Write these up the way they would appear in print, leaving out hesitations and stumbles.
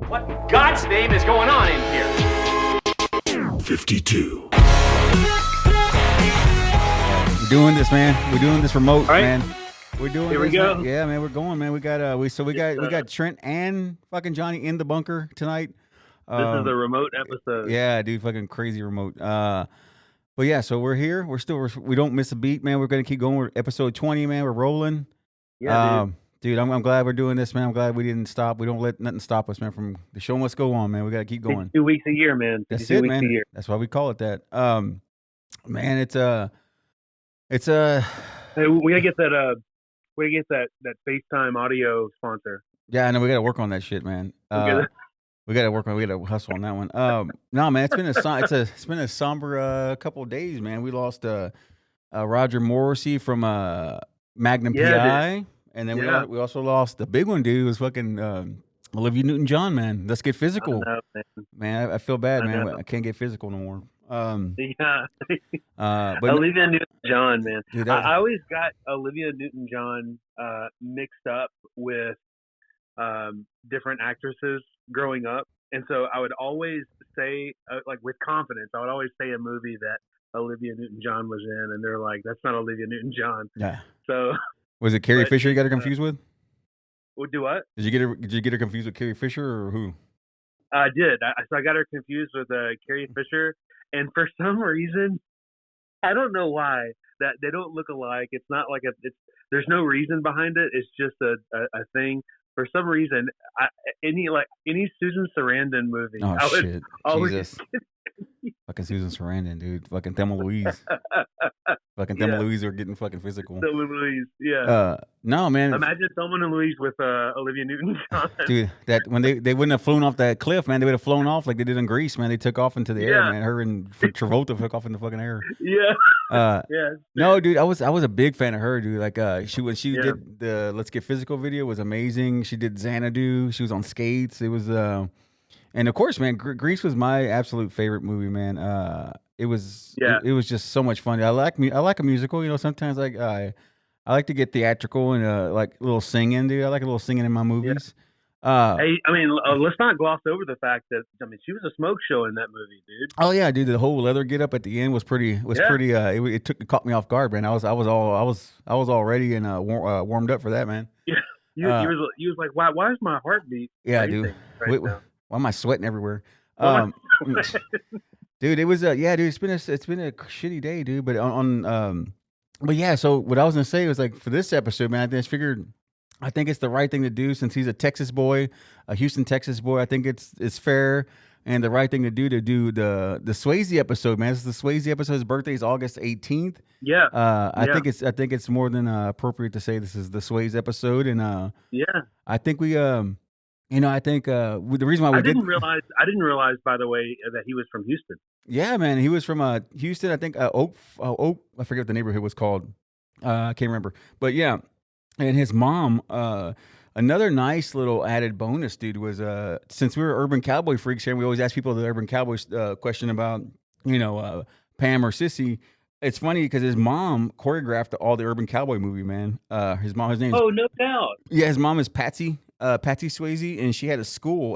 What in God's name is going on in here? 52. We're doing this, man. We're doing this remote, right. man. We're doing Here this. we go. Man. Yeah, man, we're going, man. We got we got Trent and fucking Johnny in the bunker tonight. This is a remote episode. Yeah, dude, fucking crazy remote. But yeah, so we're here. We don't miss a beat, man. We're gonna keep going. We're episode 20, man. We're rolling. Yeah, dude. I'm glad we're doing this, man. I'm glad we didn't stop. We don't let nothing stop us, man. From the show must go on, man. We gotta keep going. 2 weeks a year, man. That's it, man. That's why we call it that. Man, it's Hey, we gotta get that. We gotta get that FaceTime audio sponsor. Yeah, I know we gotta work on that shit, man. We gotta hustle on that one. No, man, it's been a somber couple of days, man. We lost Roger Morrissey from Magnum PI, and then we also lost the big one, dude. Was fucking Olivia Newton-John, man. Let's get physical, I know, man. I feel bad, man. I can't get physical no more. But Olivia Newton-John, man. Dude, I always got Olivia Newton-John mixed up with different actresses growing up, and so I would always say, like with confidence, I would always say a movie that Olivia Newton-John was in, and they're like, "That's not Olivia Newton-John." Yeah. So was it Carrie Fisher you got her confused with? Do what? Did you get her confused with Carrie Fisher or who? I did. So I got her confused with Carrie Fisher, and for some reason, I don't know why, that they don't look alike. It's not like there's no reason behind it. It's just a thing. For some reason, any Susan Sarandon movie. Oh shit! Jesus. Fucking Susan Sarandon, dude. Fucking Thelma Louise. Fucking Thelma Louise are getting fucking physical. Thelma Louise, yeah. No, man. Imagine Thelma and Louise with Olivia Newton-John. Dude, that when they wouldn't have flown off that cliff, man. They would have flown off like they did in Greece, man. They took off into the air, man. Her and Travolta took off in the fucking air. Yeah. No, dude, I was a big fan of her, dude. Like, when she did the Let's Get Physical video was amazing. She did Xanadu. She was on skates. It was, and of course, man, Grease was my absolute favorite movie, man. It was just so much fun. I like a musical. You know, sometimes I like to get theatrical and like a little singing, dude. I like a little singing in my movies. Hey, I mean, let's not gloss over the fact that she was a smoke show in that movie, dude. Oh yeah, dude. The whole leather get up at the end was pretty. It caught me off guard, man. I was all ready and warmed up for that, man. Yeah, you was like, why is my heartbeat? Yeah, dude. Why am I sweating everywhere? Dude, it was dude. It's been a shitty day, dude. But but yeah. So what I was gonna say was like for this episode, man, I think it's the right thing to do since he's a Texas boy, a Houston, Texas boy. I think it's fair and the right thing to do the Swayze episode, man. This is the Swayze episode. His birthday is August 18th. Yeah. I think it's more than appropriate to say this is the Swayze episode, and I think we the reason why I didn't realize, by the way, that he was from Houston. Yeah, man, he was from Houston. I think Oak. I forget what the neighborhood was called. I can't remember, but yeah. And his mom, another nice little added bonus, dude, was since we were urban cowboy freaks here, and we always ask people the urban cowboys question about, Pam or Sissy. It's funny because his mom choreographed all the urban cowboy movie, man. His name. Oh, no doubt. Yeah, his mom is Patsy Swayze, and she had a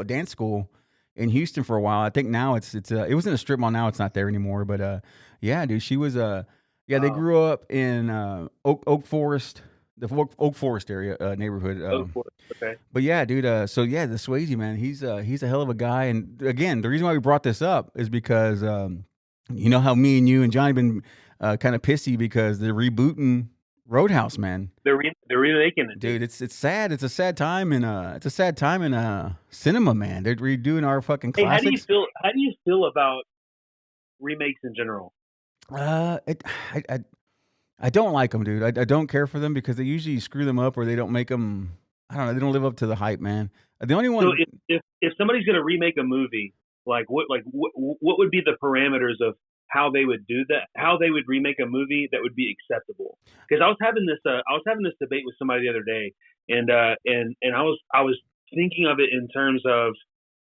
dance school in Houston for a while. I think now it was in a strip mall. Now it's not there anymore. But yeah, dude, she was they grew up in Oak Forest. The Oak Forest area neighborhood. Okay. But yeah, dude. So yeah, the Swayze, man, he's a hell of a guy. And again, the reason why we brought this up is because you know how me and you and Johnny been kind of pissy because they're rebooting Roadhouse, man. They're remaking it, dude. It's sad. It's a sad time in cinema, man. They're redoing our fucking classics. How do you feel about remakes in general? I don't like them, dude. I don't care for them because they usually screw them up or they don't make them. I don't know. They don't live up to the hype, man. The only one. So if somebody's gonna remake a movie, what would be the parameters of how they would do that? How they would remake a movie that would be acceptable? Because I was having this debate with somebody the other day, and I was thinking of it in terms of,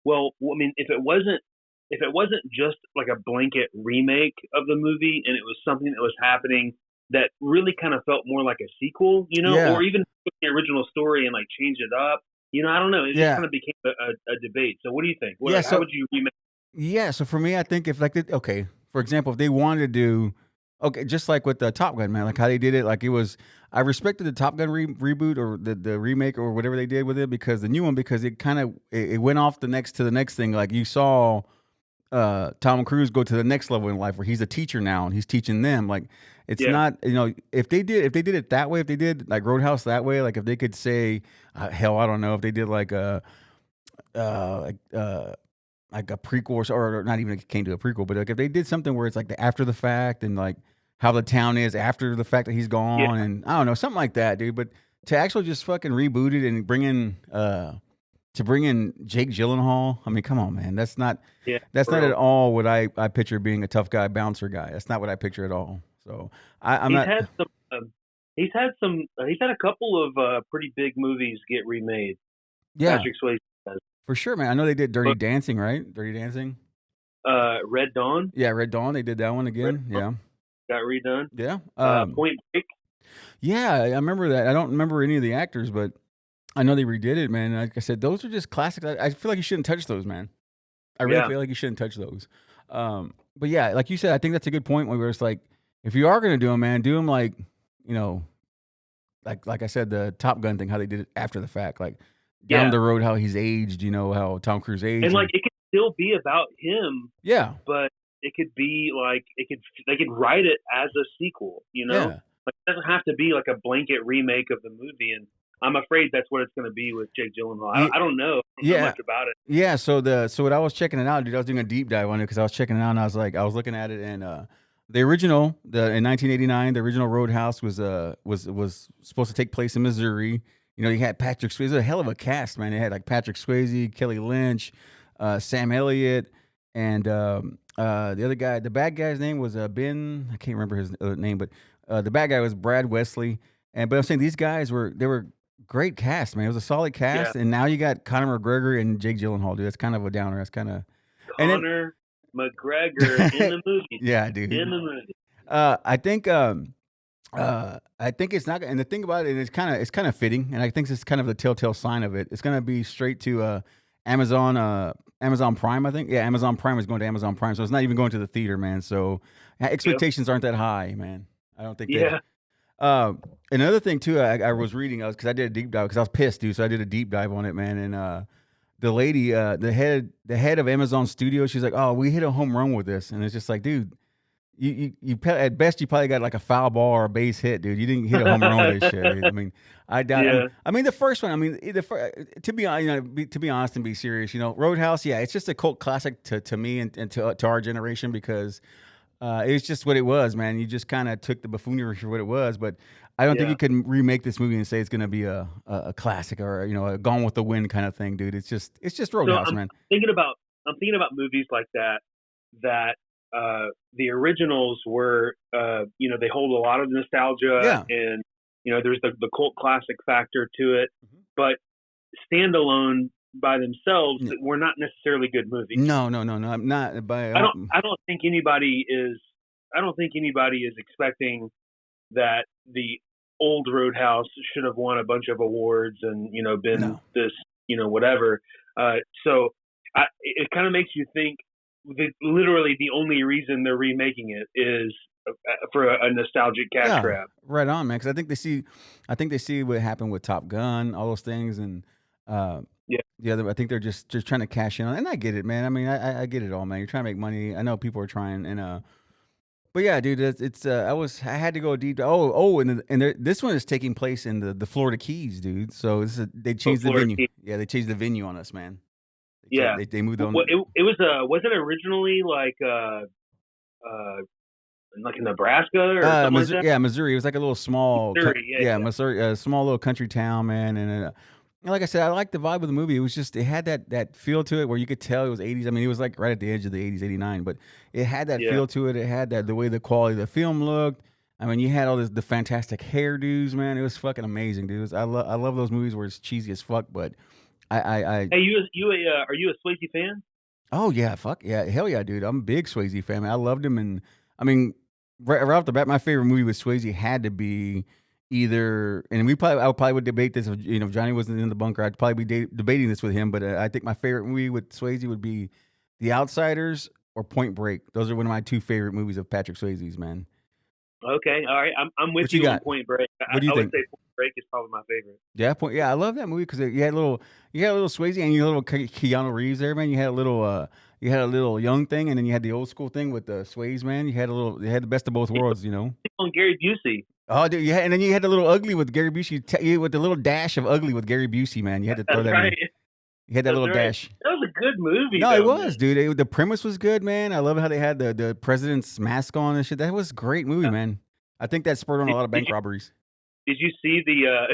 well, I mean, if it wasn't just like a blanket remake of the movie and it was something that was happening that really kind of felt more like a sequel, or even the original story and like change it up, I don't know. It just Yeah. kind of became a debate. So what do you think? Yeah. How So would you remake? yeah. So for me, I think if like okay, for example, if they wanted to do okay, just like with the Top Gun, man, like how they did it, like it was. I respected the Top Gun reboot or the remake or whatever they did with it because the new one because it kind of it went off the next to the next thing. Like you saw Tom Cruise go to the next level in life where he's a teacher now and he's teaching them. Like it's Yeah, not, if they did it that way, if they did like Roadhouse that way, like if they could say, hell, I don't know, if they did like uh, like uh, like a prequel or not even it came to a prequel, but like if they did something where it's like the after the fact and like how the town is after the fact that he's yeah, gone and I don't know something like that, dude. But to actually just fucking reboot it and bring in Jake Gyllenhaal, I mean, come on, man, yeah. that's For not at real. all what I picture being a tough guy bouncer guy. That's not what I picture at all. So I'm He's not. had some. He's had a couple of pretty big movies get remade. Yeah, Patrick Swayze has. for sure, man. I know they did Dirty But Dancing, right? Dirty Dancing. Red Dawn, Yeah, Red Dawn. They did that one Red again. Dawn Yeah, got redone. yeah. Point Break. Yeah, I remember that. I don't remember any of the actors, but I know they redid it, man. Like I said, those are just classics. I feel like you shouldn't touch those, man. I really Yeah, feel like you shouldn't touch those. But yeah, like you said, I think that's a good point where it's like, if you are gonna do them, man, do them like, you know, like I said, the Top Gun thing, how they did it after the fact, like down yeah. the road, how he's aged, how Tom Cruise And aged, like and it could still be about him, yeah, but it could be like they could write it as a sequel. yeah, Like it doesn't have to be like a blanket remake of the movie. And I'm afraid that's what it's going to be with Jake Gyllenhaal. yeah, I don't know. I don't know yeah. much about it. Yeah, so what I was checking it out, dude, I was doing a deep dive on it because I was checking it out and I was looking at it and the original in 1989, the original Roadhouse was supposed to take place in Missouri. You had Patrick Swayze, it was a hell of a cast, man. They had like Patrick Swayze, Kelly Lynch, Sam Elliott, and the other guy, the bad guy's name was Ben. I can't remember his name, but the bad guy was Brad Wesley. But I'm saying these guys were great cast, man. It was a solid Yeah, cast, and now you got Conor McGregor and Jake Gyllenhaal, dude. That's kind of a downer. That's kind of, and Conor McGregor in then, the movie. yeah, In dude. the movie. I think it's not. And the thing about it, it's kind of fitting, and I think it's kind of the telltale sign of it. It's gonna be straight to Amazon, Amazon Prime. I think, yeah, Amazon Prime is going to Amazon Prime, so it's not even going to the theater, man. So Yep. expectations aren't that high, man. I don't think that. Yeah. Another thing too, I was reading, because I did a deep dive because I was pissed, dude. So I did a deep dive on it, man. And the lady, the head of Amazon Studios, she's like, "Oh, we hit a home run with this," and it's just like, dude, at best you probably got like a foul ball or a base hit, dude. You didn't hit a home run with this shit, dude. I mean, I doubt. Yeah. I mean, the first one. I mean, to be to be honest and be serious, Roadhouse. Yeah, it's just a cult classic to me and to our generation because it's just what it was, man. You just kind of took the buffoonery for what it was, but I don't think Yeah. you can remake this movie and say it's going to be a classic or a Gone with the Wind kind of thing, dude. It's just So Roadhouse, man. I'm thinking about movies like that the originals were they hold a lot of nostalgia, Yeah. and there's the cult classic factor to it, Mhm. but standalone by themselves Yeah. were not necessarily good movies. No, no, no, no. I'm not. By I don't think anybody is expecting that the old Roadhouse should have won a bunch of awards and been no. this whatever. So it kind of makes you think that literally the only reason they're remaking it is for a nostalgic cash Yeah, grab. right on, man. Because I think they see what happened with Top Gun, all those things, and uh, Yeah, I think they're just trying to cash in on. And I get it, man. I mean, I get it all, man. You're trying to make money. I know people are trying, and but yeah, dude, I had to go deep. This one is taking place in the Florida Keys, dude. So they changed the Florida venue. Keys. Yeah, they changed the venue on us, man. Yeah. They moved on. Well, was it originally like in Nebraska or something like Missouri, that? yeah, Missouri. It was like a little small, Missouri, yeah, yeah. Missouri, a small little country town, man. And like I said, I liked the vibe of the movie. It was just it had that feel to it where you could tell it was 80s. I mean, it was like right at the edge of the 80s, 89, but it had that Yeah. feel to it. It had the way the quality of the film looked. I mean, you had all the fantastic hairdos, man. It was fucking amazing, dude. I love those movies where it's cheesy as fuck, but I Hey, are you a Swayze fan? oh yeah, fuck yeah, hell yeah, dude. I'm a big Swayze fan, man. I loved him, and I mean, right off the bat, my favorite movie with Swayze had to be either, and I probably would debate this if if Johnny wasn't in the bunker. I'd probably be debating this with him. But I think my favorite movie with Swayze would be The Outsiders or Point Break. Those are one of my two favorite movies of Patrick Swayze's, man. Okay, all right. I'm with What you you on got? Point Break. What do you I would think? say Point Break is probably my favorite. Yeah, I love that movie because you had a little Swayze and you had a little Keanu Reeves there, man. You had a little young thing, and then you had the old school thing with the Swayze, man. You had the best of both worlds, you know. On Gary Busey. Oh, dude, and then you had the little ugly with Gary Busey, with the little dash of ugly with Gary Busey, man. You had to throw That's that in. right. You had that That's little right. dash. That was a good movie. No, though, it was, man. dude. The premise was good, man. I love how they had the president's mask on and shit. That was a great movie, man. I think that spurred on a lot of bank robberies. Did you see the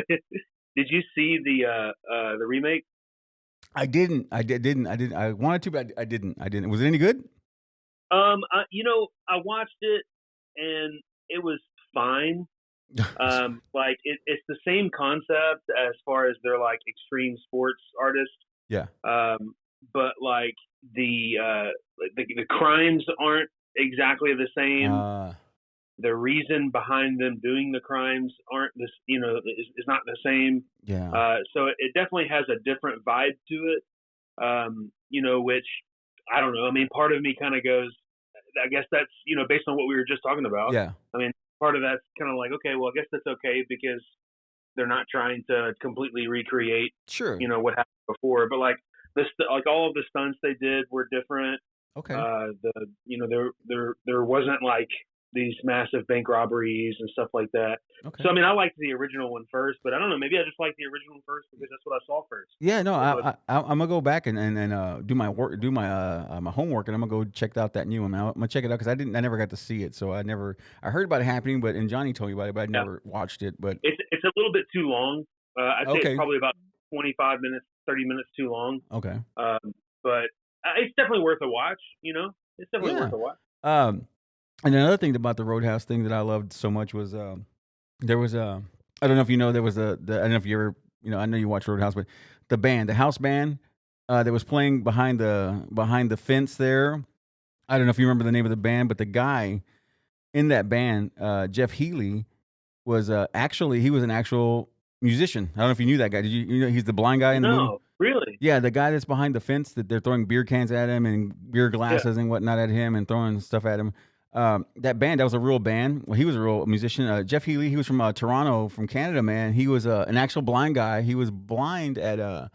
Did you see the remake? I didn't. I wanted to, but I didn't. Was it any good? I watched it and it was fine. Like it's the same concept as far as they're like extreme sports artists. Yeah. But like the crimes aren't exactly the same. The reason behind them doing the crimes aren't this, is not the same. Yeah. So it definitely has a different vibe to it. Which I don't know. I mean, part of me kind of goes, I guess that's, based on what we were just talking about. Yeah. I mean, part of that's kind of like, okay, well, I guess that's okay because they're not trying to completely recreate, Sure. what happened before. But like like all of the stunts they did were different. Okay. There wasn't like these massive bank robberies and stuff like that. Okay. So I mean, I liked the original one first, but I don't know. Maybe I just liked the original first because that's what I saw first. Yeah, no, I'm gonna go back and do my work, do my my homework, and I'm gonna go check out that new one. I'm gonna check it out because I never got to see it, so I heard about it happening, and Johnny told me about it, but I never watched it. But it's a little bit too long. I'd say Okay. it's probably about 25 minutes, 30 minutes too long. okay. But it's definitely worth a watch. It's definitely Yeah. worth a watch. And another thing about the Roadhouse thing that I loved so much was there was I don't know if you know, there was I don't know if you ever, I know you watch Roadhouse, but the house band that was playing behind the fence there. I don't know if you remember the name of the band, but the guy in that band, Jeff Healy, was actually he was an actual musician. I don't know if you knew that guy. Did you know he's the blind guy in the movie? No, really? Yeah, the guy that's behind the fence that they're throwing beer cans at him and beer glasses and whatnot at him and throwing stuff at him. That band, that was a real band. Well, he was a real musician. Jeff Healy, he was from Toronto, from Canada, man. He was an actual blind guy. He was blind at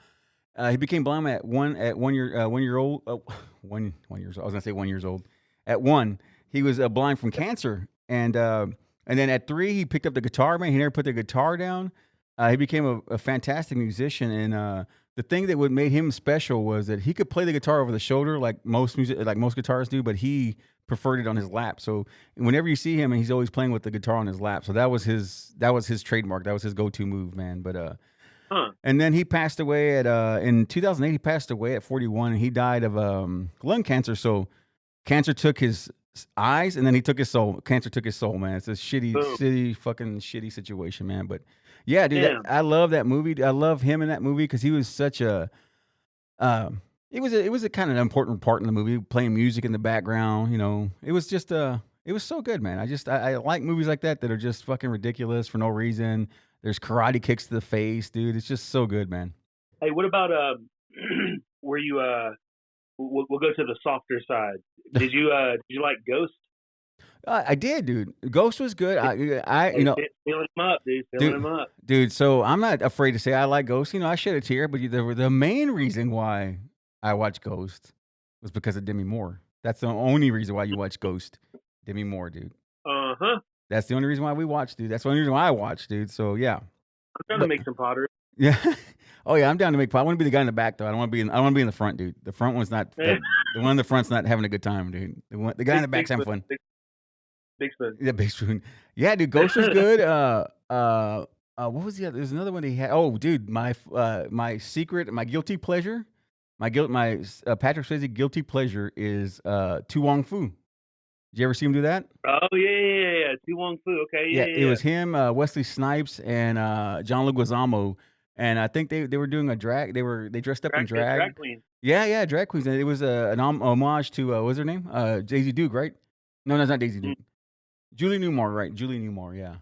he became blind at 1 year old. 1 years old. I was gonna say 1 years old. At 1, he was blind from cancer, and then at 3, he picked up the guitar. Man, he never put the guitar down. He became a fantastic musician, and the thing that would made him special was that he could play the guitar over the shoulder like most guitarists do, but he preferred it on his lap. So whenever you see him, he's always playing with the guitar on his lap. So that was his trademark. That was his go-to move, man. But and then he passed away in 2008. He passed away at 41, and he died of lung cancer. So cancer took his eyes, and then he took his soul. Cancer took his soul, man. It's a fucking shitty situation, man. But yeah, dude, I love that movie. I love him in that movie because he was such a it was a kind of an important part in the movie, playing music in the background. It was just it was so good, man. I like movies like that are just fucking ridiculous for no reason. There's karate kicks to the face, dude. It's just so good, man. Hey, what about were you we'll go to the softer side. Did you like Ghost? I did, dude. Ghost was good. Filling him up, dude. Filling him up, dude. So I'm not afraid to say I like Ghost. I shed a tear, but the main reason why I watched Ghost was because of Demi Moore. That's the only reason why you watch Ghost. Demi Moore, dude. That's the only reason why we watch, dude. That's the only reason why I watch, dude. So yeah. I'm trying to make some pottery. Yeah. Oh yeah, I'm down to make pot. I want to be the guy in the back though. I don't want to be in the front, dude. The front one's not. The one in the front's not having a good time, dude. The guy in the back's having fun. Big spoon. Yeah, big spoon. Yeah, dude. Ghost was good. What was the other? There's another one that he had. Oh, dude, my guilty pleasure, my Patrick Swayze guilty pleasure is Tu Wong Fu. Did you ever see him do that? Oh yeah. Tu Wong Fu. Okay, yeah. It was him, Wesley Snipes, and John Leguizamo. And I think they were doing a drag. They dressed up in drag. Drag queens. Yeah, drag queens. And it was an homage to what's her name? Daisy Duke, right? No, that's not Daisy Duke. Julie Newmar, right? Julie Newmar, yeah.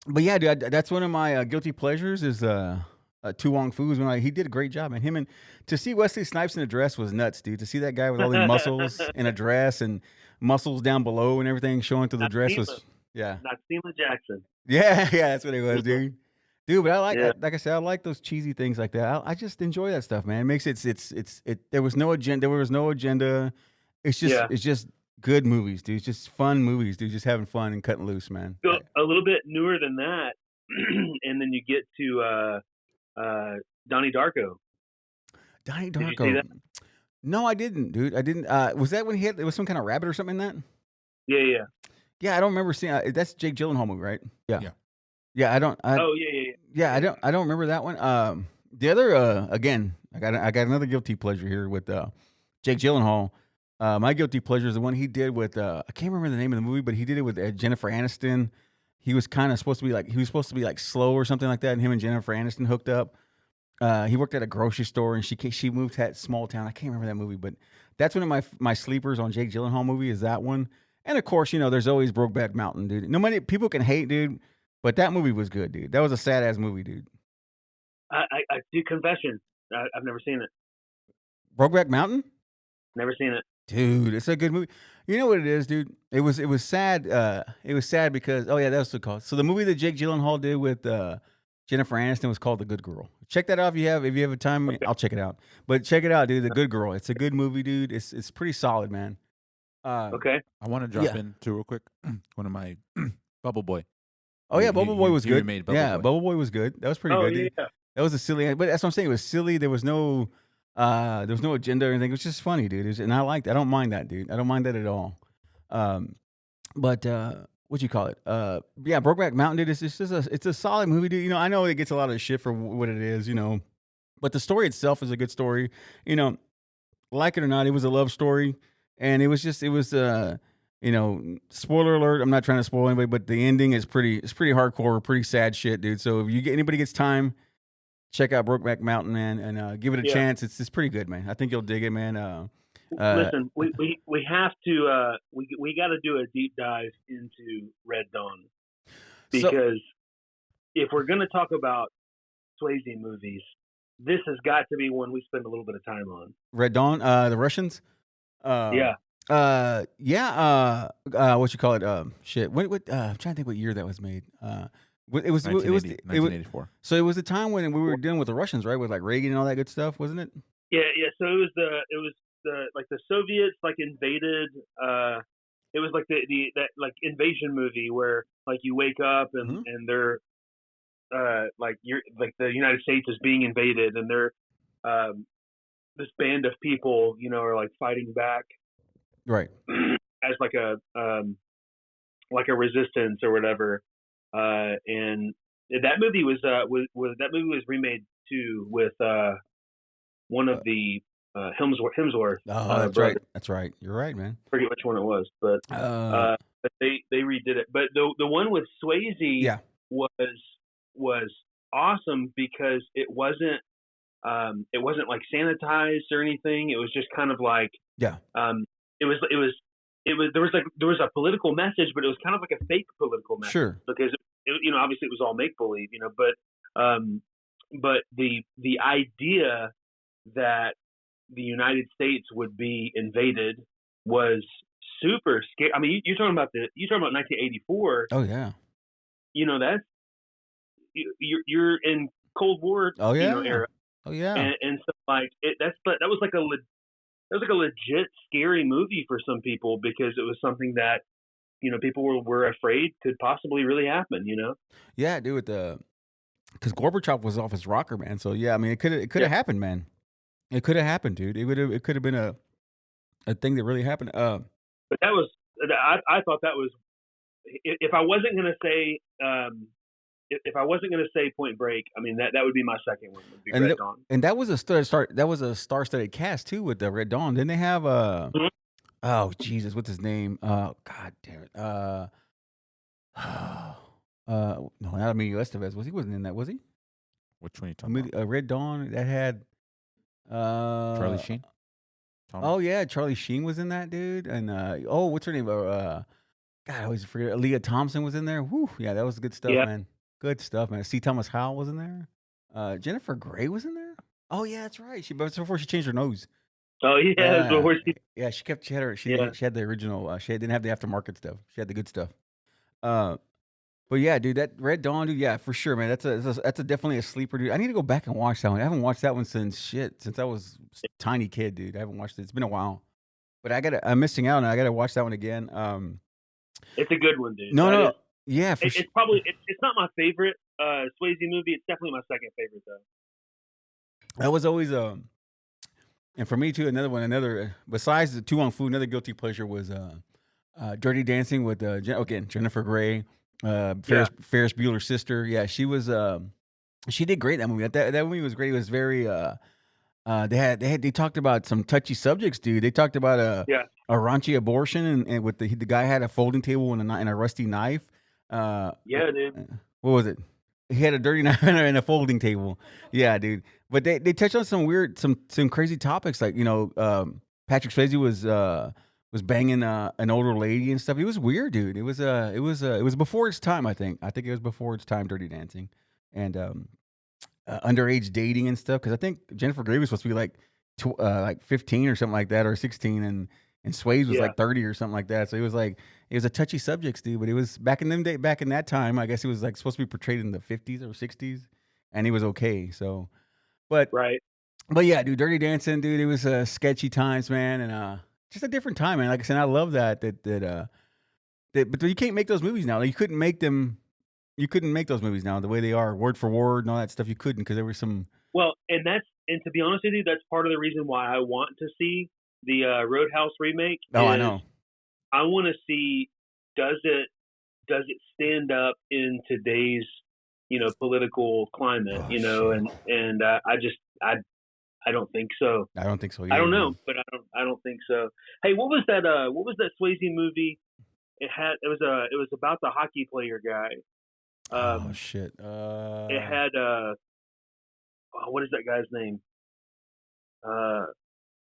But yeah, dude, that's one of my guilty pleasures is Tu Wong Fu's he did a great job, man. Him and to see Wesley Snipes in a dress was nuts, dude. To see that guy with all the muscles in a dress and muscles down below and everything showing through the Not dress Steaming, was yeah, not Steaming Jackson. yeah, yeah. That's what it was, dude. Dude, but Yeah, like I said, I like those cheesy things like that. I just enjoy that stuff, man. It makes it. There was no agenda. There was no agenda. yeah. It's just good movies, dude. It's just fun movies, dude. Just having fun and cutting loose, man. So a little bit newer than that, and then you get to Donnie Darko. Donnie Did you see Darko. that? No, I didn't, dude. I didn't. Was that when there was some kind of rabbit or something in that? Yeah, yeah. Yeah, I don't remember seeing. That's Jake Gyllenhaal movie, right? Yeah, Yeah. yeah. I don't. Oh, yeah, yeah, yeah. Yeah, I don't remember that one. The other again, I got another guilty pleasure here with Jake Gyllenhaal. My guilty pleasure is the one he did with I can't remember the name of the movie, but he did it with Jennifer Aniston. He was kind of supposed to be like slow or something like that, and him and Jennifer Aniston hooked up. He worked at a grocery store, and she moved to that small town. I can't remember that movie, but that's one of my sleepers on Jake Gyllenhaal movie is that one. And of course, there's always Brokeback Mountain, dude. No many people can hate, dude, but that movie was good, dude. That was a sad ass movie, dude. I do confession. I've never seen it. Brokeback Mountain, Never seen it. dude. It's a good movie. You know what it is, dude? It was sad. It was sad because that was the cause. So the movie that Jake Gyllenhaal did with Jennifer Aniston was called The Good Girl. Check that out if you have a time. Okay. I'll check it out. But check it out, dude. The Good Girl. It's a good movie, dude. It's pretty solid, man. Okay. I want to drop Yeah. in too real quick. One of my Bubble Boy. Oh yeah, He- Bubble he- Boy he- was he good. remade Bubble Yeah, Boy. Bubble Boy was good. That was pretty Oh, good, yeah, dude. yeah. That was a silly, but that's what I'm saying. It was silly. There was no agenda or anything. It was just funny, dude. And I liked. I don't mind that, dude. I don't mind that at all. But what you call it? Yeah, Brokeback Mountain, dude. It's a solid movie, dude. I know it gets a lot of shit for what it is, but the story itself is a good story. Like it or not, it was a love story, and it was spoiler alert. I'm not trying to spoil anybody, but the ending is it's pretty hardcore, pretty sad shit, dude. So if anybody gets time, check out Brokeback Mountain, man, and give it a Yeah. chance. It's pretty good, man. I think you'll dig it, man. Listen, we have to we got to do a deep dive into Red Dawn because if we're going to talk about Swayze movies, this has got to be one we spend a little bit of time on. Red Dawn, the Russians. Yeah. Yeah. What you call it? Shit. What? I'm trying to think what year that was made. It was 1984. So it was the time when we were dealing with the Russians, right? With like Reagan and all that good stuff, wasn't it? Yeah, yeah. So it was the Soviets invaded. It was like that invasion movie where you wake up and they're the United States is being invaded and they're this band of people are fighting back Right. as a resistance or whatever. And that movie was remade too with one of the Hemsworth. Oh, that's right. That's right. You're right, man. Forget which one it was, but they redid it. But the one with Swayze was awesome because it wasn't like sanitized or anything. It was just kind of like it was there was a political message, but it was kind of like a fake political message. Sure. Because obviously it was all make believe, but the idea that the United States would be invaded was super scary. I mean, you're talking about 1984. Oh yeah. That's you're in Cold War. Oh yeah. Era. Oh yeah. And so that was like a legit scary movie for some people because it was something that people were afraid could possibly really happen. Yeah, dude. Because Gorbachev was off his rocker, man. So yeah, I mean, it could have happened, man. It could have happened, dude. It could have been a thing that really happened. But that was I thought that was if I wasn't gonna say Point Break, I mean that would be my second one. Would be Red Dawn. And that was a star-studded cast too with the Red Dawn. Didn't they have oh Jesus, what's his name? God damn it. No, not Emilio Estevez. He wasn't in that, was he? Which one are you talking about? Red Dawn that had Charlie Sheen? Oh yeah, Charlie Sheen was in that, dude. And what's her name? God, I always forget. Leah Thompson was in there. Whew, yeah, that was good stuff, Yeah. man. Good stuff, man. C. Thomas Howell was in there. Jennifer Grey was in there. Oh yeah, that's right. But before she changed her nose. Oh yeah, Yeah, where she, yeah. She had her. yeah. She had the original. She didn't have the aftermarket stuff. She had the good stuff. Uh, but yeah, dude, that Red Dawn, dude. Yeah, for sure, man. That's definitely a sleeper, dude. I need to go back and watch that one. I haven't watched that one since I was a tiny kid, dude. I haven't watched it. It's been a while. But I'm missing out, and I gotta watch that one again. It's a good one, dude. No. Yeah, for It's sure. probably it's not my favorite Swayze movie. It's definitely my second favorite though. That was always and for me too. Another besides the Tu Wong Fu, another guilty pleasure was Dirty Dancing with Jennifer Grey, Ferris Bueller's sister. Yeah, she was she did great in that movie. That movie was great. It was very they talked about some touchy subjects, dude. They talked about a raunchy abortion and with the guy had a folding table and a rusty knife. Dude. What was it? He had a dirty knife and a folding table. Yeah, dude. But they touched on some weird, some crazy topics, like Patrick Swayze was banging an older lady and stuff. It was weird, dude. It was before its time. I think it was before its time. Dirty Dancing, and underage dating and stuff. Because I think Jennifer Grey was supposed to be like 15 or something like that, or 16, and Swayze was like 30 or something like that. So it was a touchy subject, dude. But it was back in that time. I guess it was like supposed to be portrayed in the 50s or 60s, and he was okay. So, but yeah, dude, Dirty Dancing, dude. It was sketchy times, man, and just a different time, man. Like I said, I love that. But you can't make those movies now. Like, you couldn't make them. You couldn't make those movies now the way they are, word for word and all that stuff. You couldn't, because there was some. Well, and to be honest with you, that's part of the reason why I want to see the Roadhouse remake. Oh, I know. I want to see, does it stand up in today's political climate, and I don't think so. I don't think so either. I don't know, but I don't think so. Hey, what was that Swayze movie? It was about the hockey player guy. Oh shit. It had what is that guy's name?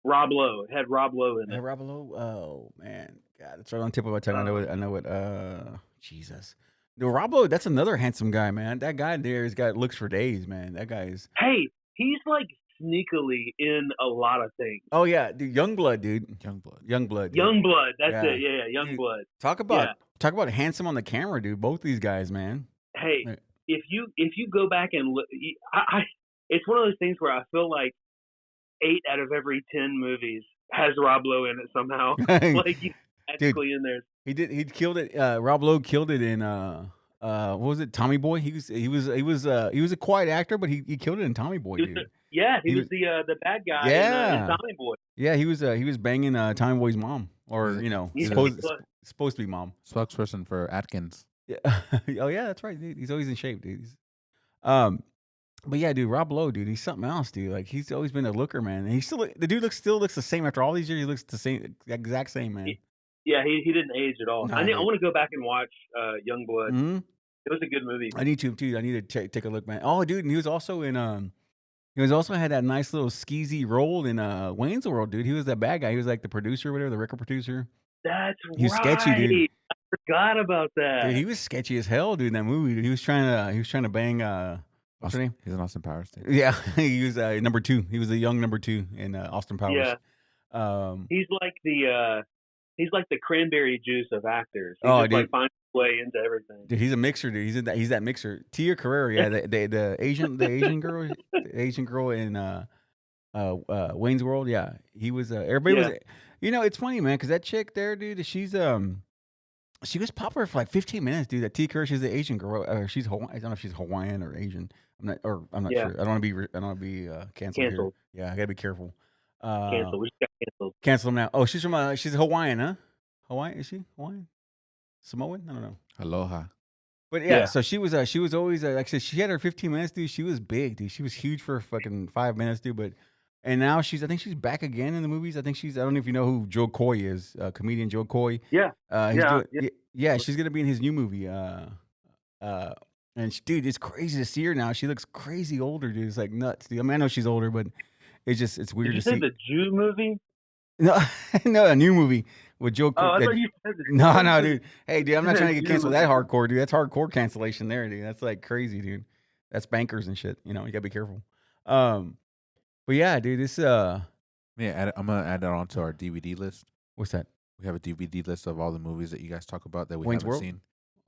Rob Lowe. It had Rob Lowe in it. Rob Lowe. Oh man, God, it's right on the tip of my tongue. I know it. Jesus. No, Rob Lowe. That's another handsome guy, man. That guy there has got looks for days, man. That guy is. Hey, he's like sneakily in a lot of things. Oh yeah, dude, Youngblood, dude. Youngblood. That's it. Yeah, Youngblood. Talk about handsome on the camera, dude. Both these guys, man. Hey, if you go back and look, it's one of those things where I feel like 8 out of every 10 movies has Rob Lowe in it somehow. Like, he's actually in there. He killed it. Rob Lowe killed it in what was it? Tommy Boy. He was a quiet actor, but he killed it in Tommy Boy, dude. He was the bad guy in Tommy Boy. Yeah, he was banging Tommy Boy's mom, or supposed to be mom. Spokesperson for Atkins. Yeah. Oh yeah, that's right, dude. He's always in shape, dude. But yeah, dude, Rob Lowe, dude, he's something else, dude. Like, he's always been a looker, man. And the dude still looks the same after all these years. He looks the same, exact same, man. He didn't age at all. No, I want to go back and watch Youngblood. Mm-hmm. It was a good movie. I need to too. I need to take a look, man. Oh, dude, and he was also in had that nice little skeezy role in Wayne's World, dude. He was that bad guy. He was like the producer, or whatever, the record producer. That's he was sketchy, dude. I forgot about that. Dude, he was sketchy as hell, dude. In that movie, dude. He was trying to bang. What's her name? He's an Austin Powers, dude. Yeah, he was number 2. He was the young number 2 in Austin Powers. Yeah. He's like the cranberry juice of actors. He dude. Like finds his way into everything. Dude, he's a mixer, dude. He's that mixer. Tia Carrere, yeah, the Asian girl in Wayne's World, yeah. He was everybody was. It's funny, man, because that chick there, dude, she was popular for like 15 minutes, dude. That Tia Carrere, she's the Asian girl. She's Hawaiian. I don't know if she's Hawaiian or Asian. I'm not sure. I don't want to be canceled here. Yeah, I gotta be careful. Cancel. We just got canceled. Cancel them now. Oh, she's Hawaiian, huh? Hawaiian? Is she Hawaiian? Samoan? I don't know. Aloha. But yeah, so she was always like I said, she had her 15 minutes, dude. She was big, dude. She was huge for fucking 5 minutes, dude. And now I think she's back again in the movies. I don't know if you know who Joe Coy is, comedian Joe Coy. Yeah. She's gonna be in his new movie. And dude, it's crazy to see her now. She looks crazy older, dude. It's like nuts, dude. I mean, I know she's older, but it's weird to see. Did you say the Jew movie? No, a new movie with Joe. Oh, I thought you said this. No, dude. Hey, dude, I'm not trying to get canceled that hardcore, dude. That's hardcore cancellation there, dude. That's like crazy, dude. That's bankers and shit. You know, you gotta be careful. But yeah, dude, this Yeah, I'm gonna add that onto our DVD list. what's that? We have a DVD list of all the movies that you guys talk about that we Wayne's haven't World? seen.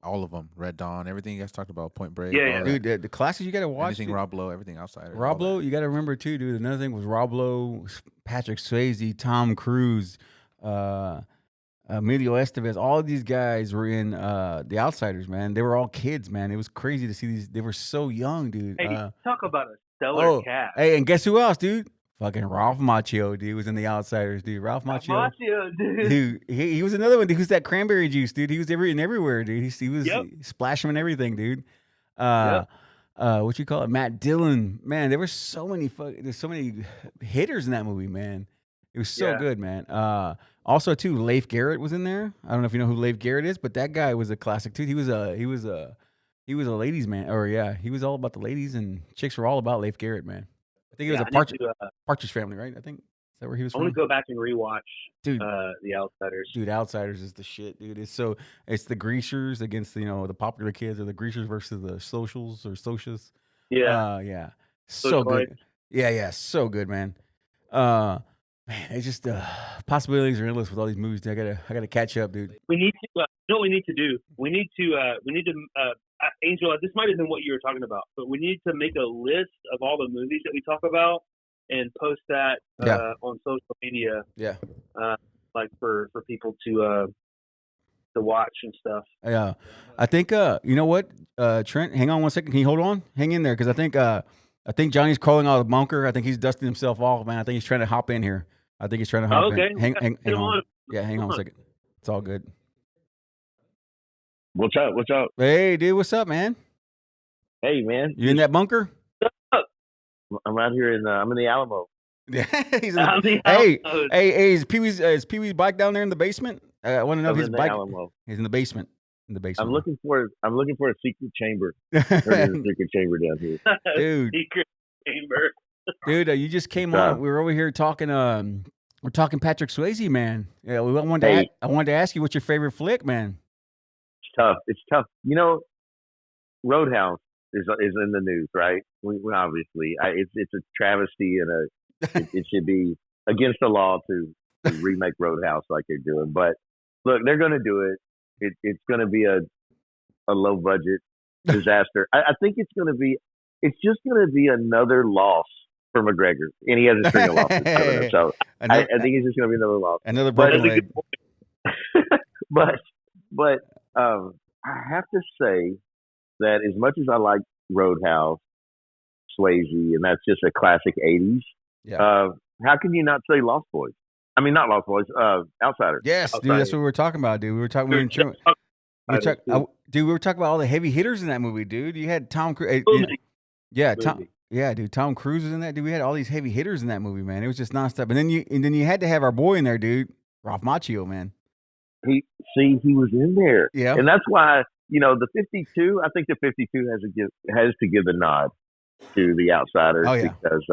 All of them, Red Dawn, everything you guys talked about, Point Break, Yeah, all yeah. that. Dude, the classes you gotta watch. Anything Dude. Rob Lowe, everything outside. Rob Lowe, you gotta remember too, dude. Another thing was Rob Lowe, Patrick Swayze, Tom Cruise, Emilio Estevez. All of these guys were in The Outsiders, man. They were all kids, man. It was crazy to see these. They were so young, dude. Hey, talk about a stellar cast. Hey, and guess who else, dude? Fucking Ralph Macchio, dude, was in The Outsiders, dude. Ralph Macchio, dude. dude. He was another one. Dude, who's that cranberry juice, dude? He was everywhere, dude. He was splashing and everything, dude. What you call it? Matt Dillon, man. There were so many. There's so many hitters in that movie, man. It was so good, man. Also, too, Leif Garrett was in there. I don't know if you know who Leif Garrett is, but that guy was a classic too. He was a ladies' man, or he was all about the ladies, and chicks were all about Leif Garrett, man. I think it was Partridge Family, right? I think is that where he was from. I want to go back and rewatch, dude. The Outsiders. Dude, Outsiders is the shit, dude. It's the greasers against the popular kids, or the greasers versus the socials or socias. Yeah, so good. Yeah, so good, man. Man, it's just possibilities are endless with all these movies. Dude. I gotta catch up, dude. We need to. You know what we need to do? We need to. Angel, this might have been what you were talking about, but we need to make a list of all the movies that we talk about and post that on social media. Yeah. Like for people to watch and stuff. Yeah. I think you know what, Trent, hang on one second. Can you hold on? Hang in there, because I think Johnny's crawling out of the bunker. I think he's dusting himself off, man. I think he's trying to hop in here. I think he's trying to hop in. Hang on. Yeah, hang on a second. It's all good. What's up? Hey, dude, what's up, man? Hey, man. You in that bunker? I'm out here I'm in the Alamo. Yeah, hey, is Pee-wee's bike down there in the basement? I want to know if his bike. Alamo. He's in the basement. I'm looking for a secret chamber. There's a secret chamber down here, dude. Secret chamber. Dude, you just came on. We were over here talking. We're talking Patrick Swayze, man. Yeah, I wanted to ask you what's your favorite flick, man. It's tough. Roadhouse is in the news, right? We obviously, it's a travesty, and it should be against the law to remake Roadhouse like they're doing. But look, they're going to do it. It's going to be a low budget disaster. I think it's just going to be another loss for McGregor, and he has a string of losses coming up. So I think it's just going to be another loss. Another broken leg. But I have to say that as much as I like Roadhouse, Swayze, and that's just a classic 80s, how can you not say Lost Boys? I mean, not Lost Boys, Outsiders. Yes, dude, that's what we were talking about, dude. We were talking about all the heavy hitters in that movie, dude. You had Tom Cruise. Dude, Tom Cruise was in that, dude. We had all these heavy hitters in that movie, man. It was just nonstop. And then you had to have our boy in there, dude, Ralph Macchio, man. He was in there. Yeah. And that's why, the 52, I think the 52 has to give the nod to the Outsiders. Oh, yeah. Because,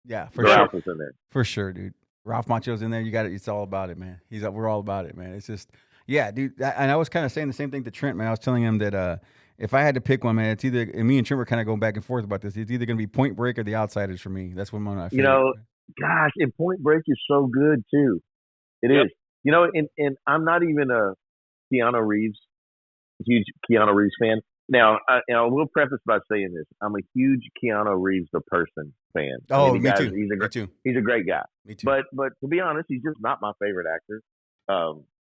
yeah, for Ralph sure. is in there. For sure, dude. Ralph Macchio's in there. You got it. It's all about it, man. We're all about it, man. It's just, yeah, dude. And I was kind of saying the same thing to Trent, man. I was telling him that if I had to pick one, man, it's either, and me and Trent were kind of going back and forth about this. It's either going to be Point Break or The Outsiders for me. That's one I feel. Gosh, and Point Break is so good too. It is. And I'm not even a huge Keanu Reeves fan. Now, I will preface by saying this: I'm a huge Keanu Reeves the person fan. Oh, me too. Me too. He's a great guy. Me too. But to be honest, he's just not my favorite actor.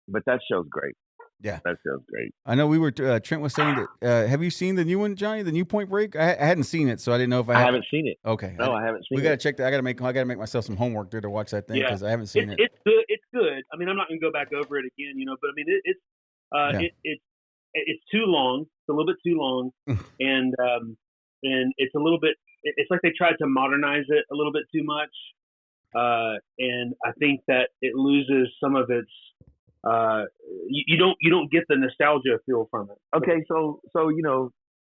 But that show's great. Yeah, that show's great. I know we were. Trent was saying that. Have you seen the new one, Johnny? The new Point Break? I hadn't seen it, so I didn't know if I haven't seen it. Okay. No, I haven't seen it. We got to check that. I got to make myself some homework there to watch that thing because I haven't seen it. It's good. It's good. I mean, I'm not going to go back over it again, but I mean, it's too long. It's a little bit too long, and it's a little bit. It's like they tried to modernize it a little bit too much, and I think that it loses some of its. You don't get the nostalgia feel from it. Okay, so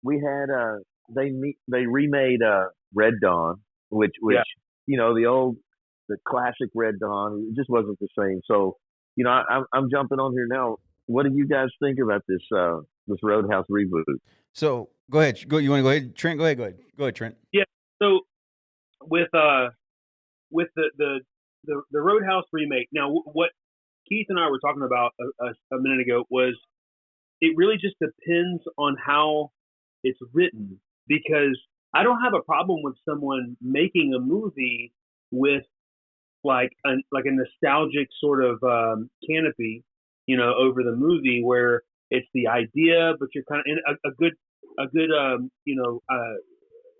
we had they remade Red Dawn, which the old the classic Red Dawn. It just wasn't the same. So, I'm jumping on here now. What do you guys think about this Roadhouse reboot? So go ahead. You want to go ahead, Trent? Go ahead. Go ahead, Trent. Yeah. So with the Roadhouse remake. Now, what Keith and I were talking about a minute ago was it really just depends on how it's written, because I don't have a problem with someone making a movie with like a nostalgic sort of canopy, over the movie, where it's the idea, but you're kind of in a good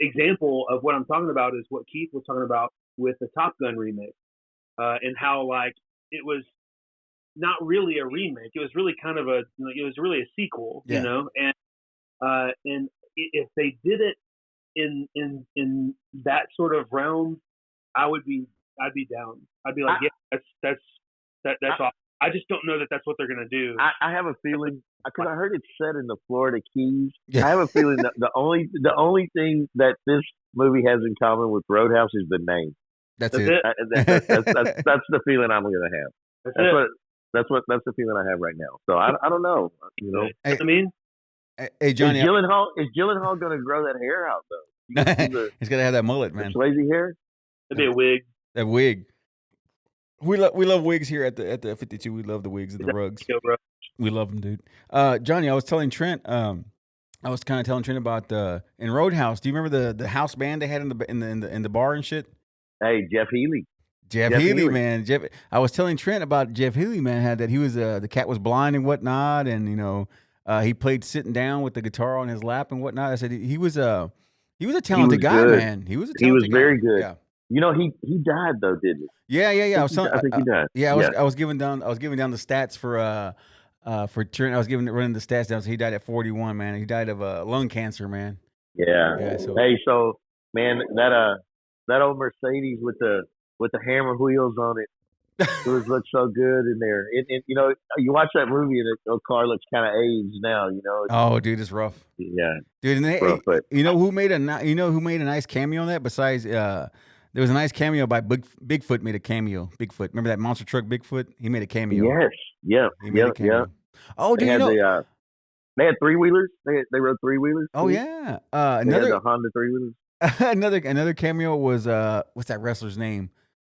example of what I'm talking about is what Keith was talking about with the Top Gun remake, and how like it was not really a remake. It was really kind of it was really a sequel, and if they did it in that sort of realm, I'd be down. I'd be like, that's awesome. I just don't know that that's what they're gonna do. I have a feeling, because I heard it's set in the Florida Keys. Yeah. I have a feeling that the only thing that this movie has in common with Roadhouse is the name. That's it. That's the feeling I'm gonna have. That's the feeling I have right now. So I don't know. Hey, I mean, hey Johnny, is Gyllenhaal gonna grow that hair out though? He's gotta have that mullet, man. Swayze hair. It'd be a wig. That wig. We love wigs here at the 52. We love the wigs and the rugs. We love them, dude. Johnny, I was telling Trent. I was kind of telling Trent about in Roadhouse. Do you remember the house band they had in the bar and shit? Hey, Jeff Healey. Jeff Healey, man. I was telling Trent about Jeff Healey, man. Had that he was the cat was blind and whatnot, and he played sitting down with the guitar on his lap and whatnot. I said he was a talented guy, good. Man. He was very good. Yeah. He died though, didn't he? Yeah. I think he died. I was giving down the stats for Trent. I was running the stats down. So he died at 41, man. He died of lung cancer, man. Yeah. So man, that old Mercedes with the hammer wheels on it, looks so good in there. You watch that movie and the car looks kind of aged now. Oh, dude, it's rough. Yeah, dude. And who made a nice cameo on that? Besides, there was a nice cameo by Bigfoot. Made a cameo. Bigfoot, remember that monster truck Bigfoot? He made a cameo. Yes. Yeah. He made a cameo. Oh, dude, they had three wheelers. They rode three wheelers. Oh yeah. The Honda three wheelers. another cameo was what's that wrestler's name?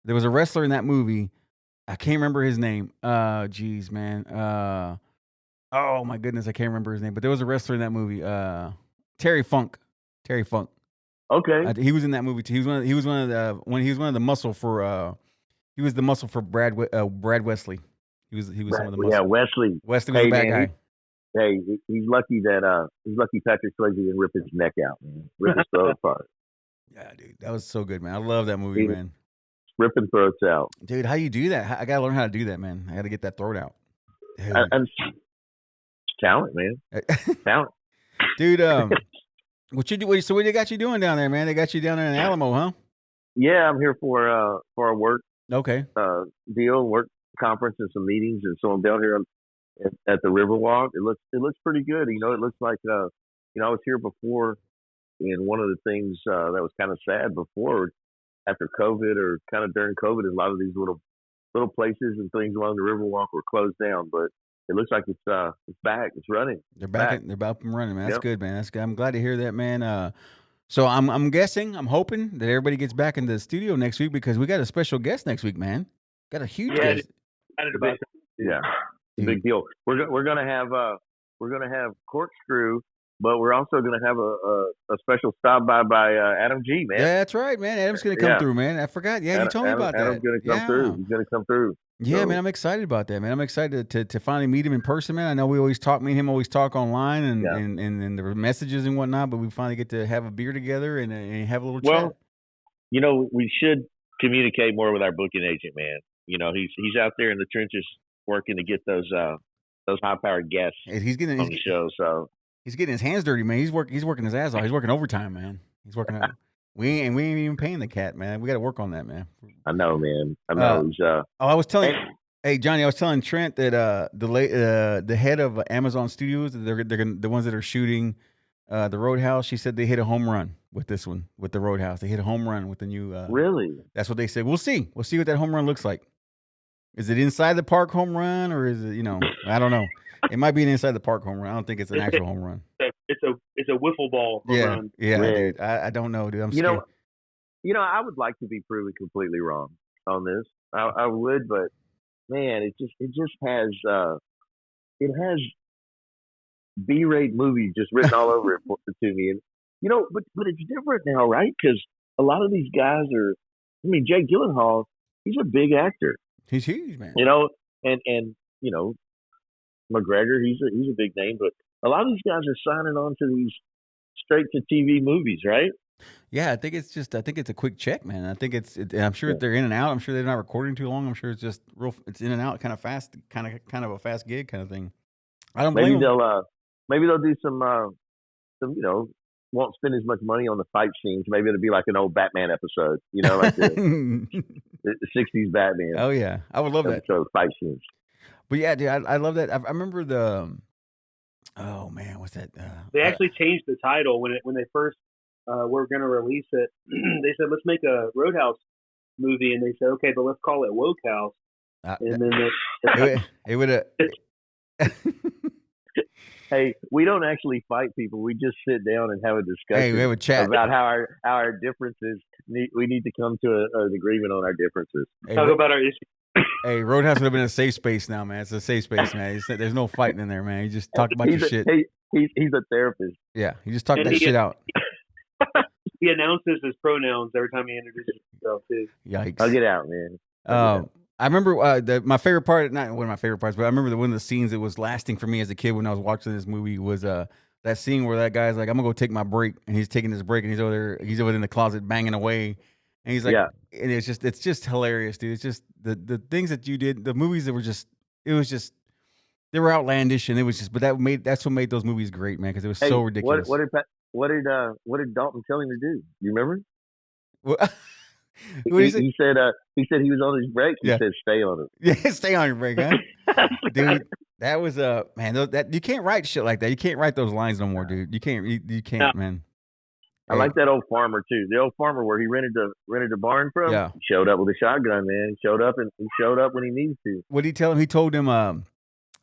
There was a wrestler in that movie. I can't remember his name. Geez, man. Oh my goodness, I can't remember his name. But there was a wrestler in that movie. Terry Funk. Okay. He was in that movie too. He was one of the muscle for. He was the muscle for Brad Wesley. He was some of the muscle. Yeah, Wesley. Wesley was a bad guy. He's lucky Patrick Swayze didn't rip his neck out, man. Rip his throat apart. Yeah, dude, that was so good, man. I love that movie, man. Ripping throats out, dude. How you do that? I gotta learn how to do that, man. I gotta get that throat out. It's talent, man. Talent, dude. What you do? So what they got you doing down there, man? They got you down there in Alamo, huh? Yeah, I'm here for a work deal, work conference, and some meetings, and so I'm down here at the Riverwalk. It looks pretty good. It looks like I was here before, and one of the things that was kind of sad before, after COVID or kind of during COVID, a lot of these little places and things along the Riverwalk were closed down, but it looks like it's back. It's running. They're back. They're up and running, man. That's good, man. That's good. I'm glad to hear that, man. So I'm guessing, I'm hoping that everybody gets back in the studio next week, because we got a special guest next week, man. Got a huge guest. Big deal. We're gonna have Corkscrew, but we're also gonna have a special stop by Adam G, man. Yeah, that's right, man. Adam's gonna come through, man. I forgot. Yeah, you told me about that. Adam's gonna come through. He's gonna come through. Yeah, man, I'm excited about that, man. I'm excited to finally meet him in person, man. I know me and him always talk online and the messages and whatnot, but we finally get to have a beer together and have a little chat. Well, we should communicate more with our booking agent, man. He's out there in the trenches working to get those high-powered guests on the show. So he's getting his hands dirty, man. He's working his ass off. He's working overtime, man. He's working. We ain't even paying the cat, man. We got to work on that, man. I know, man. I know. I was telling, hey Johnny, I was telling Trent that the head of Amazon Studios, they're the ones that are shooting the Roadhouse. She said they hit a home run with this one, with the Roadhouse. They hit a home run with the new. Really? That's what they said. We'll see. We'll see what that home run looks like. Is it inside the park home run, or is it? I don't know. It might be an inside the park home run. I don't think it's an actual home run. It's a wiffle ball home run. Yeah, Really? dude. I don't know, dude. I'm scared. I would like to be proven completely wrong on this. I would, but man, it just has it has B-rate movies just written all over it to me, and but it's different now, right? Because a lot of these guys are. I mean, Jake Gyllenhaal, he's a big actor. He's huge, man. And McGregor, he's a big name, but a lot of these guys are signing on to these straight to TV movies, right? Yeah, I think it's a quick check, man. I think I'm sure they're in and out. I'm sure they're not recording too long. I'm sure it's just it's in and out, kind of fast, kind of a fast gig kind of thing. I don't blame them. Maybe they'll do some won't spend as much money on the fight scenes. Maybe it'll be like an old Batman episode, like the 60s Batman. Oh yeah, I would love that. Fight scenes. But yeah, dude, I love that. I remember oh man, what's that? They actually changed the title when they first were going to release it. They said, let's make a Roadhouse movie, and they said, okay, but let's call it Woke House. And then it would have. Hey, we don't actually fight people. We just sit down and have a discussion. Hey, we have a chat about how our differences. We need to come to an agreement on our differences. Talk about our issues. Hey, Roadhouse would have been a safe space now, man. It's a safe space, man. There's no fighting in there, man. You just talk about your shit. He's a therapist. Yeah, you just talk that shit out. He announces his pronouns every time he introduces himself, too. Yikes. I'll get out, man. I remember my favorite part, not one of my favorite parts, but I remember one of the scenes that was lasting for me as a kid when I was watching this movie was that scene where that guy's like, I'm gonna go take my break, and he's taking his break, and he's over there in the closet banging away, and he's like, and it's just hilarious, dude. It's just the things that you did, the movies that were they were outlandish, and it was just, but that's what made those movies great, man, because it was so ridiculous. What did Dalton tell him to do? You remember? He said he was on his break. He said stay on it. Yeah, stay on your break, huh? Dude, that was man. That you can't write shit like that. You can't write those lines no more, dude. You can't, man. I like that old farmer too. The old farmer where he rented the barn from. Yeah, he showed up with a shotgun, man. He showed up when he needed to. What did he tell him? He told him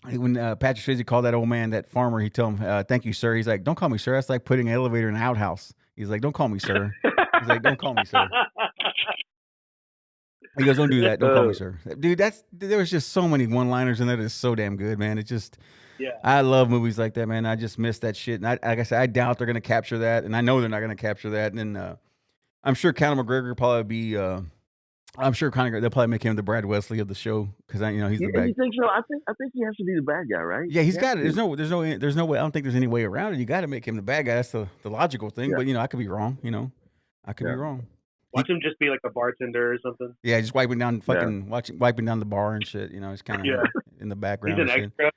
when Patrick Swayze called that old man, that farmer, he told him, "Thank you, sir." He's like, "Don't call me sir. That's like putting an elevator in an outhouse." He's like, "Don't call me sir." He's like, "Don't call me sir." He goes, "Don't do that. Don't call me sir." Dude, there was just so many one-liners in there that's so damn good, man. It just, I love movies like that, man. I just miss that shit. And like I said, I doubt they're going to capture that. And I know they're not going to capture that. And then I'm sure Conor McGregor will probably be, they'll probably make him the Brad Wesley of the show. Because, he's the bad. You think so? I think he has to be the bad guy, right? Yeah, he's got it. There's no way. I don't think there's any way around it. You got to make him the bad guy. That's the logical thing. Yeah. But, I could be wrong, I could be wrong. Watch him just be like a bartender or something. Yeah, just wiping down wiping down the bar and shit. It's kind of in the background. He's an extra,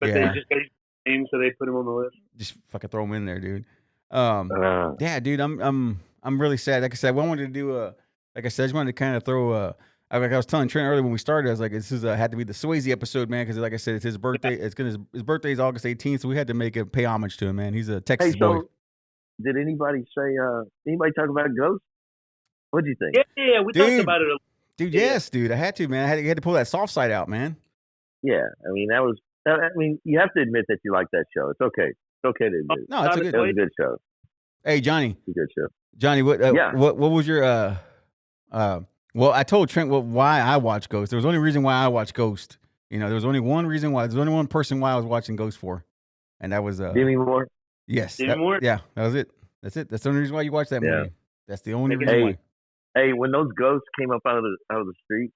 but they just got his name, so they put him on the list. Just fucking throw him in there, dude. Yeah, dude, I'm really sad. Like I said, I wanted to do like I said, I just wanted to kind of throw like I was telling Trent earlier when we started, I was like, this had to be the Swayze episode, man, because like I said, it's his birthday. His birthday is August 18th, so we had to pay homage to him, man. He's a Texas boy. Did anybody talk about Ghost? What'd you think? Yeah, we talked about it. Dude, yes, dude. I had to, man. I had to pull that soft side out, man. Yeah, you have to admit that you like that show. It's okay. It's okay to admit. No, it was a good show. Hey, Johnny. It's a good show. Johnny, what was your well, I told Trent why I watched Ghost. There was only reason why I watched Ghost. There was only one reason why. There's only one person why I was watching Ghost for, and that was Demi Moore. Yes, Demi Moore. Yeah, that was it. That's it. That's the only reason why you watched that movie. That's the only reason why. Hey, when those ghosts came up out of the street,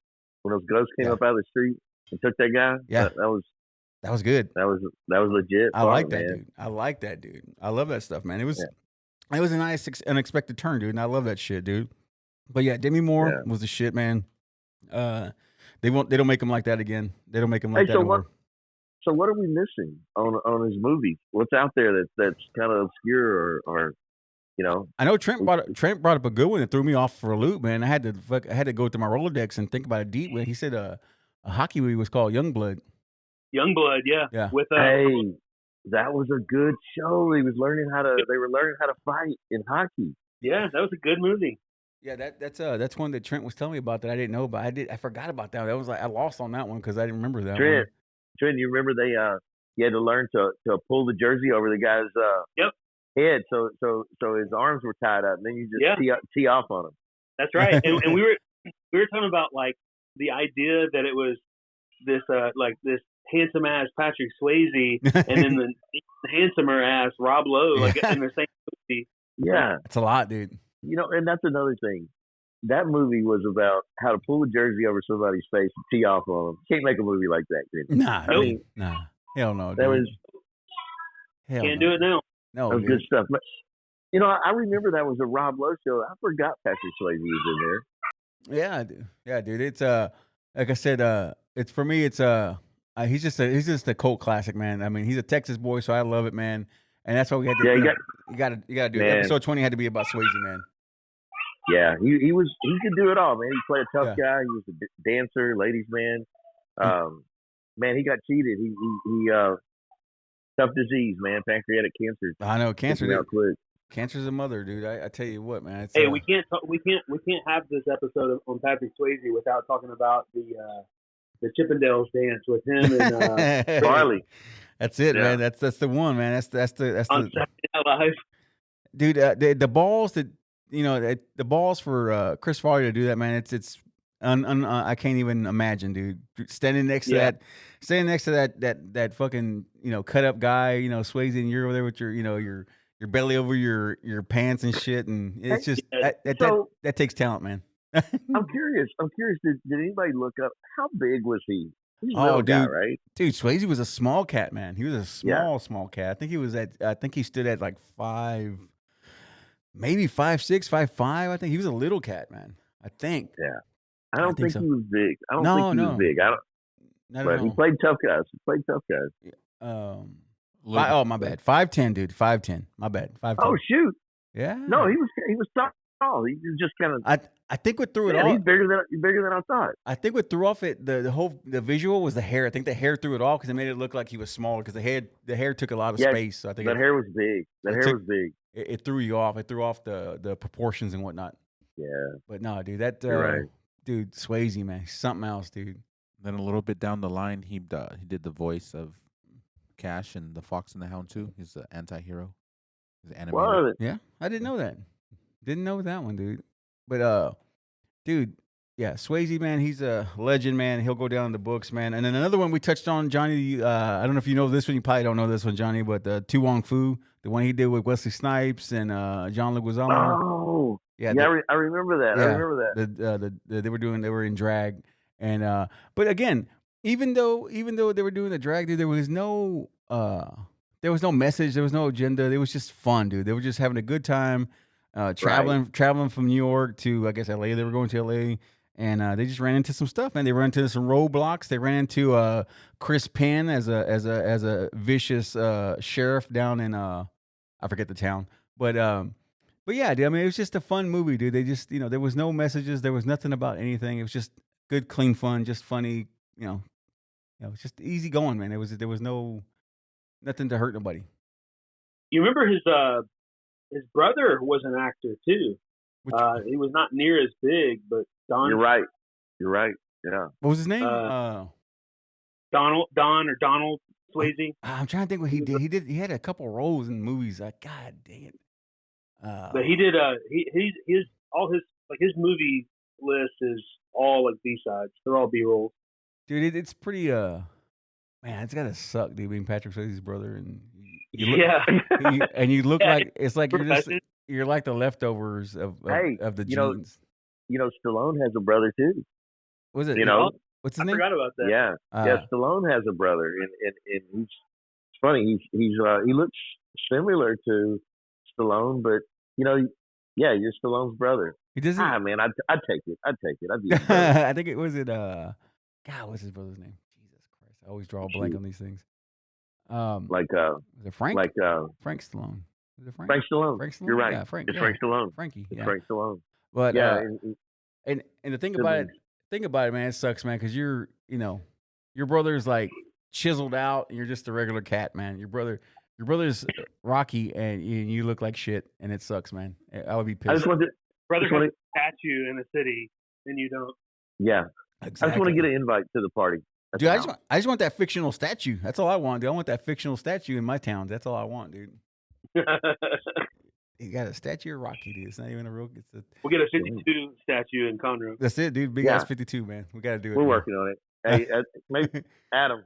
and took that guy, that was good. That was legit. I like that, dude. I like that, dude. I love that stuff, man. It was a nice unexpected turn, dude, and I love that shit, dude. But yeah, Demi Moore was the shit, man. They don't make him like that again. They don't make him like that anymore. So what are we missing on his movies? What's out there that's kind of obscure or I know Trent brought up a good one that threw me off for a loop, man. I had to go through my Rolodex and think about it deep. He said a hockey movie was called Youngblood. Youngblood, yeah. With That was a good show. They were learning how to fight in hockey. Yeah, that was a good movie. Yeah, that's one that Trent was telling me about that I didn't know, but I forgot about that. That was like I lost on that one because I didn't remember that one. Trent, you remember you had to learn to pull the jersey over the guy's Yep. head, so his arms were tied up, and then you just tee off on him. That's right. And we were talking about like the idea that it was this this handsome ass Patrick Swayze and then the handsomer ass Rob Lowe like in the same movie. Yeah, it's a lot, dude. And that's another thing. That movie was about how to pull a jersey over somebody's face and tee off on them. Can't make a movie like that, dude. Nah, hell no. Dude. That was can't do it now. No, that was good stuff. But, I remember that was a Rob Lowe show. I forgot Patrick Swayze was in there. Yeah, dude. It's like I said, it's for me. It's he's just a cult classic, man. I mean, he's a Texas boy, so I love it, man. And that's why we had to. Yeah, you got to do it. Episode 20 had to be about Swayze, man. Yeah, he could do it all, man. He played a tough guy. He was a dancer, ladies' man. Man, he got cheated. He tough disease, man. Pancreatic cancer. I know cancer. Cancer's a mother, dude. I tell you what, man. It's, we can't have this episode on Patrick Swayze without talking about the Chippendales dance with him and Farley. That's it, man. That's the one, man. That's the on Saturday Night Live. Dude, the balls that the balls for Chris Farley to do that, man. I can't even imagine, dude. Standing next to that fucking cut up guy, Swayze, and you're over there with your belly over your pants and shit, and it's just that takes talent, man. I'm curious. Did anybody look up how big was he? He's a little guy, right? Dude, Swayze was a small cat, man. He was a small cat. I think he stood at like 5, maybe 5'6", 5'5". I think he was a little cat, man. I think. Yeah. I don't think so. He was big. I don't think he was big. But he played tough guys. My bad. 5'10", dude. 5'10". My bad. 5'10". Oh shoot. Yeah. No, he was tall. He was just kind of. I think what threw it off. He's bigger than I thought. I think what threw off it the visual was the hair. I think the hair threw it off because it made it look like he was smaller because the hair took a lot of space. So I think that hair was big. Was big. It threw you off. It threw off the proportions and whatnot. Yeah. But no, dude, that right. Dude, Swayze, man, he's something else, dude. Then a little bit down the line, he did the voice of Cash and the Fox and the Hound too. He's the anti-hero. He's an animator. What? Yeah, I didn't know that. Didn't know that one, dude. But dude, yeah, Swayze, man, he's a legend, man. He'll go down in the books, man. And then another one we touched on, Johnny. I don't know if you know this one. You probably don't know this one, Johnny. But Tu Wong Fu, the one he did with Wesley Snipes and John Leguizamo. Oh, yeah. I remember that. Yeah, I remember that. They were in drag, and but again, even though they were doing the drag, dude, there was no message, there was no agenda. It was just fun, dude. They were just having a good time. Traveling from New York to, I guess, LA. They were going to LA, and they just ran into some stuff, man. They ran into some roadblocks. They ran into Chris Penn as a vicious sheriff down in I forget the town, but yeah, dude, I mean, it was just a fun movie, dude. They just, there was no messages, there was nothing about anything. It was just good, clean fun, just funny, it was just easy going, man. There was nothing to hurt nobody. You remember his brother was an actor too. He was not near as big, but Don. You're right. Yeah. What was his name? Donald Swayze. I'm trying to think what he did. He had a couple roles in movies. Like, God dang it. But he did. His movie list is all like B-sides. They're all B-rolls. Dude, it's pretty. Man, it's gotta suck, dude, being Patrick Swayze's brother, and you look like it's like you're like the leftovers of the genes. Stallone has a brother too. Was it? What's his name? I forgot about that. Yeah, Stallone has a brother, and he's it's funny. He looks similar to Stallone, but you're Stallone's brother. He doesn't. Man, I'd take it. I'd be. I think it was it. God, what's his brother's name? Jesus Christ, I always draw a blank on these things. Was it Frank? Frank Stallone. Is it Frank? Frank Stallone. Frank Stallone. You're right. Yeah, Frank. It's Frank Stallone. Frankie. It's Frank Stallone. But and the thing about it, man, it sucks, man, because your brother's like chiseled out, and you're just a regular cat, man. Your brother's Rocky, and you look like shit, and it sucks, man. I would be I pissed. just want to. Brother just has wanna- a statue in the city, and you don't. Yeah, Exactly. I just want to get an invite to the party. That's Dude, all. I just want that fictional statue. That's all I want, dude. I want that fictional statue in my town. That's all I want, dude. You got a statue of Rocky, dude. It's not even a real. We'll get a 52 statue in Conroe. That's it, dude. Big Yeah. ass 52, man. We got to do it. We're man. working on it. Hey, maybe Adam,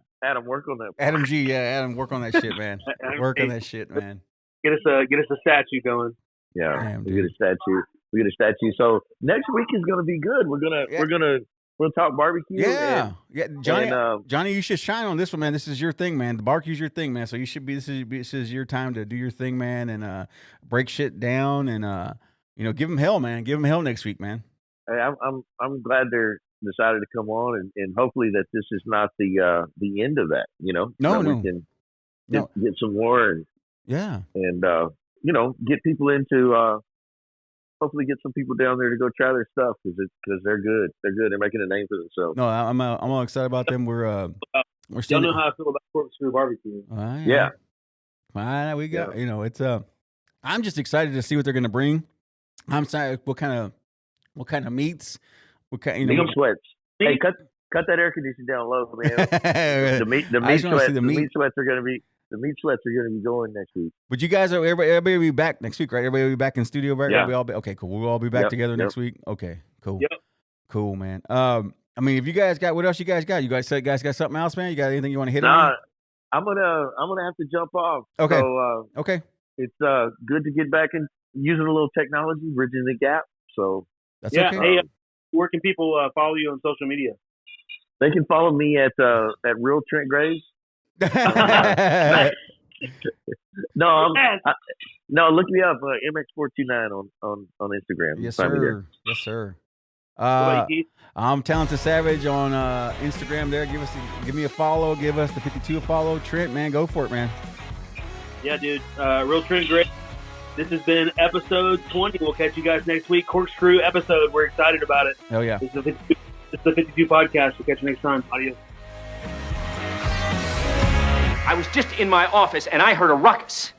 work on that. Adam G, yeah, Adam, work on that shit, man. Work on that shit, man. Get us a statue going. Yeah, Damn, we dude. get a statue. We get a statue. So next week is going to be good. We'll talk barbecue. Yeah, yeah, Johnny. and, Johnny, you should shine on this one, man. This is your thing, man. The barbecue's your thing, man. So you should be. This is your time to do your thing, man, and break shit down, and give them hell, man. Give them hell next week, man. hey, I'm glad they're decided to come on, and hopefully that this is not the end of that. No, that no. we can No. get some more and Yeah, get people into. Hopefully, get some people down there to go try their stuff because they're good. They're good. They're making a name for themselves. no, I'm all excited about them. We're Y'all still. know how I feel about corkscrew barbecue. Yeah. We got. It's I'm just excited to see what they're gonna bring. I'm sorry. What kind of meats? What kind? Make them sweats. Hey, cut that air conditioning down low, man. the meat sweats are gonna be. The meat sweats are going to be going next week. But you guys are everybody will be back next week, right? Everybody will be back in studio, right? Yeah. Okay, cool. We'll all be back together next week. Okay, cool. Yep. Cool, man. I mean, if you guys got what else you guys got? You guys got something else, man? You got anything you want to hit on? I'm gonna have to jump off. Okay. So, Okay. It's good to get back and using a little technology, bridging the gap. So That's Yeah. okay. Hey, where can people follow you on social media? they can follow me at Real Trent Graves. No, look me up, MX429 on Instagram. Yes, Find me there. sir. Yes, sir. What about you, Keith? I'm Talented Savage on Instagram. There, give me a follow. Give us the 52 a follow. Trent, man, go for it, man. Yeah, dude. Real Trent Great. This has been episode 20. We'll catch you guys next week. Corkscrew episode. We're excited about it. Hell yeah. This is the 52 podcast. We'll catch you next time. Adios. I was just in my office and I heard a ruckus.